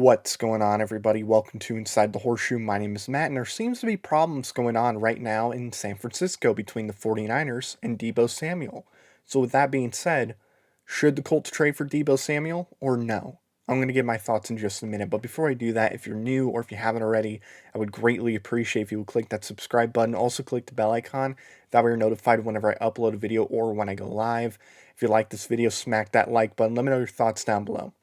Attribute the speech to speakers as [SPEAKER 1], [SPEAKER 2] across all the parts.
[SPEAKER 1] What's going on, everybody? Welcome to Inside the Horseshoe. My name is Matt, and there seems to be problems going on right now in San Francisco between the 49ers and Deebo Samuel. So, with that being said, should the Colts trade for Deebo Samuel or no? I'm going to give my thoughts in just a minute, but before I do that, if you're new or if you haven't already, I would greatly appreciate if you would click that subscribe button. Also, click the bell icon. That way, you're notified whenever I upload a video or when I go live. If you like this video, smack that like button. Let me know your thoughts down below.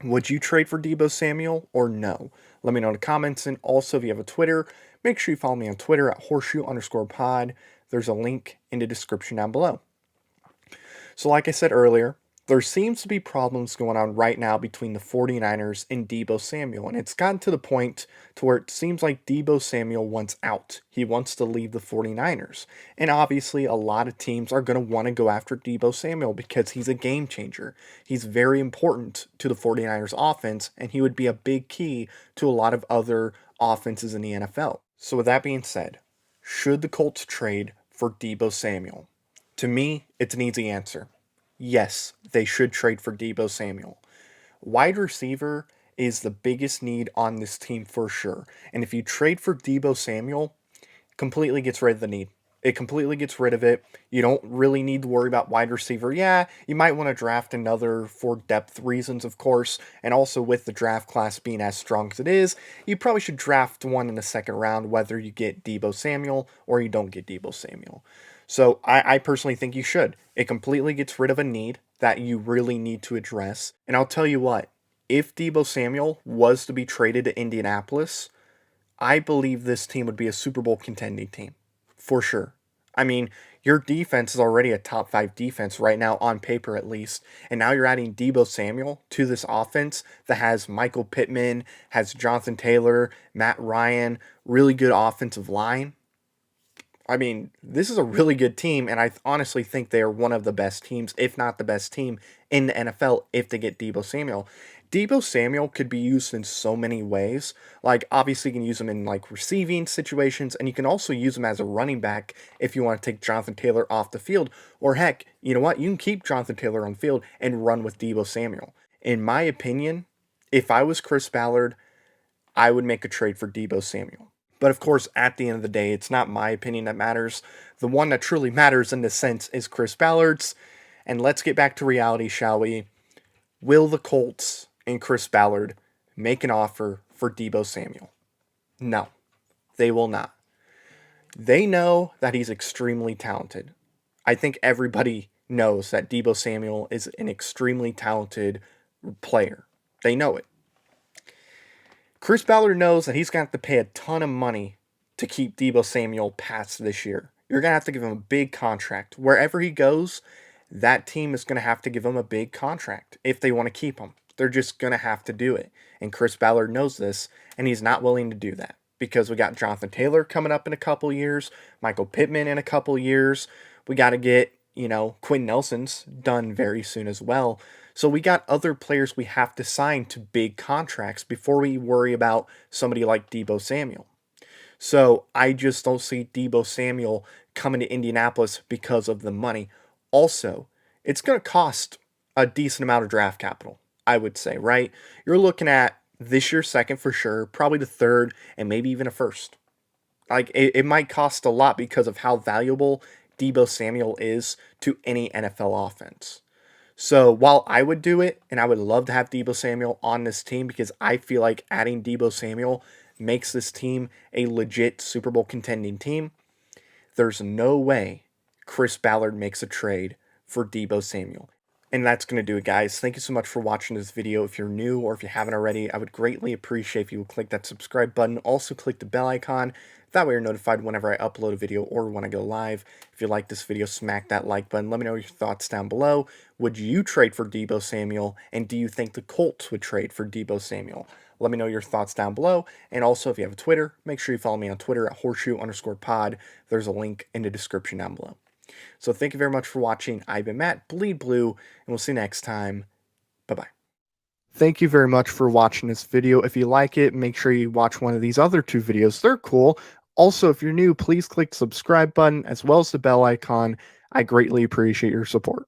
[SPEAKER 1] Would you trade for Deebo Samuel or no? Let me know in the comments. And also, if you have a Twitter, make sure you follow me on Twitter at horseshoe_pod. There's a link in the description down below. So, like I said earlier, there seems to be problems going on right now between the 49ers and Deebo Samuel, and it's gotten to the point to where it seems like Deebo Samuel wants out. He wants to leave the 49ers. And obviously, a lot of teams are going to want to go after Deebo Samuel because he's a game changer. He's very important to the 49ers offense, and he would be a big key to a lot of other offenses in the NFL. So with that being said, should the Colts trade for Deebo Samuel? To me, it's an easy answer. Yes, they should trade for Deebo Samuel. Wide receiver is the biggest need on this team for sure. And if you trade for Deebo Samuel, completely gets rid of the need. It completely gets rid of it. You don't really need to worry about wide receiver. Yeah, you might want to draft another for depth reasons, of course. And also with the draft class being as strong as it is, you probably should draft one in the second round, whether you get Deebo Samuel or you don't get Deebo Samuel. So I personally think you should. It completely gets rid of a need that you really need to address. And I'll tell you what, if Deebo Samuel was to be traded to Indianapolis, I believe this team would be a Super Bowl contending team. For sure. I mean, your defense is already a top 5 defense right now, on paper at least. And now you're adding Deebo Samuel to this offense that has Michael Pittman, has Jonathan Taylor, Matt Ryan, really good offensive line. I mean, this is a really good team, and I honestly think they are one of the best teams, if not the best team, in the NFL if they get Deebo Samuel. Deebo Samuel could be used in so many ways. Like, obviously, you can use him in, like, receiving situations, and you can also use him as a running back if you want to take Jonathan Taylor off the field. Or, heck, you know what? You can keep Jonathan Taylor on the field and run with Deebo Samuel. In my opinion, if I was Chris Ballard, I would make a trade for Deebo Samuel. But of course, at the end of the day, it's not my opinion that matters. The one that truly matters in this sense is Chris Ballard's. And let's get back to reality, shall we? Will the Colts and Chris Ballard make an offer for Deebo Samuel? No, they will not. They know that he's extremely talented. I think everybody knows that Deebo Samuel is an extremely talented player. They know it. Chris Ballard knows that he's going to have to pay a ton of money to keep Deebo Samuel past this year. You're going to have to give him a big contract. Wherever he goes, that team is going to have to give him a big contract if they want to keep him. They're just going to have to do it. And Chris Ballard knows this, and he's not willing to do that because we got Jonathan Taylor coming up in a couple years, Michael Pittman in a couple years. We got to get, Quinn Nelson's done very soon as well. So we got other players we have to sign to big contracts before we worry about somebody like Deebo Samuel. So I just don't see Deebo Samuel coming to Indianapolis because of the money. Also, it's going to cost a decent amount of draft capital, I would say, right? You're looking at this year's second for sure, probably the third, and maybe even a first. Like, it might cost a lot because of how valuable Deebo Samuel is to any NFL offense. So while I would do it, and I would love to have Deebo Samuel on this team because I feel like adding Deebo Samuel makes this team a legit Super Bowl contending team, there's no way Chris Ballard makes a trade for Deebo Samuel. And that's going to do it, guys. Thank you so much for watching this video. If you're new or if you haven't already, I would greatly appreciate if you would click that subscribe button. Also, click the bell icon. That way you're notified whenever I upload a video or when I go live. If you like this video, smack that like button. Let me know your thoughts down below. Would you trade for Deebo Samuel? And do you think the Colts would trade for Deebo Samuel? Let me know your thoughts down below. And also, if you have a Twitter, make sure you follow me on Twitter at horseshoe_pod. There's a link in the description down below. So thank you very much for watching. I've been Matt, Bleed Blue, and we'll see you next time. Bye-bye. Thank you very much for watching this video. If you like it, make sure you watch one of these other 2 videos. They're cool. Also, if you're new, please click the subscribe button as well as the bell icon. I greatly appreciate your support.